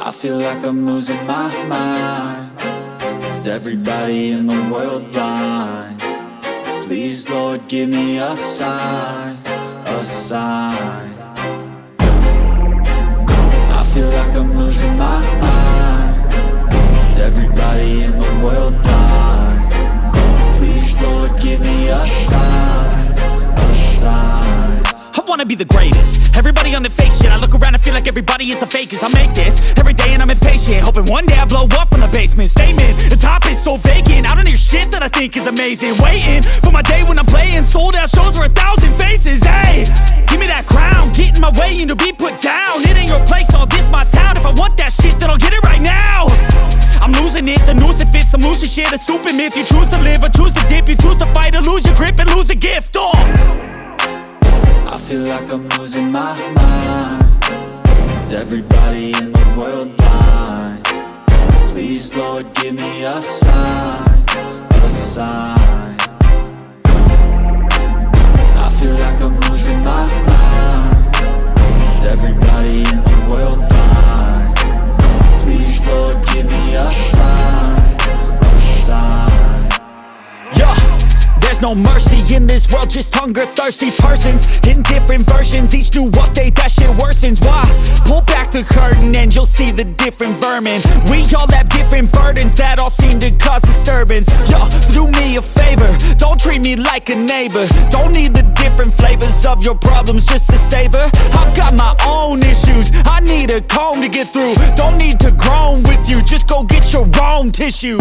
I feel like I'm losing my mind. Is everybody in the world blind? Please, Lord, give me a sign, a sign. I feel like I'm losing my mind. Is everybody in the world blind? Please, Lord, give me a sign, a sign. I wanna be the greatest. Everybody on the fake shit. I look around and feel like everybody is the fakest. I make this every day and I'm impatient, hoping one day I blow up from the basement. Statement, the top is so vacant. I don't hear shit that I think is amazing. Waiting for my day when I'm playing sold out shows for 1,000 faces. Hey, give me that crown, get in my way and to be put down. It ain't your place, all this my town. If I want that shit, then I'll get it right now. I'm losing it, the noose it fits, I'm losing shit. A stupid myth, you choose to live or choose to dip. You choose to fight or lose your grip and lose a gift. I feel like I'm losing my mind. Is everybody in the world blind? Please, Lord, give me a sign, a sign. I feel like I'm losing my mind. Is everybody in the world blind? Please, Lord, give me a sign, a sign. Yeah. There's no mercy in this world, just hunger-thirsty persons in different versions, each new update, that shit worsens. Why? Pull back the curtain and you'll see the different vermin. We all have different burdens that all seem to cause disturbance. Yo, so do me a favor, don't treat me like a neighbor. Don't need the different flavors of your problems just to savor. I've got my own issues, I need a comb to get through. Don't need to groan with you, just go get your own tissue.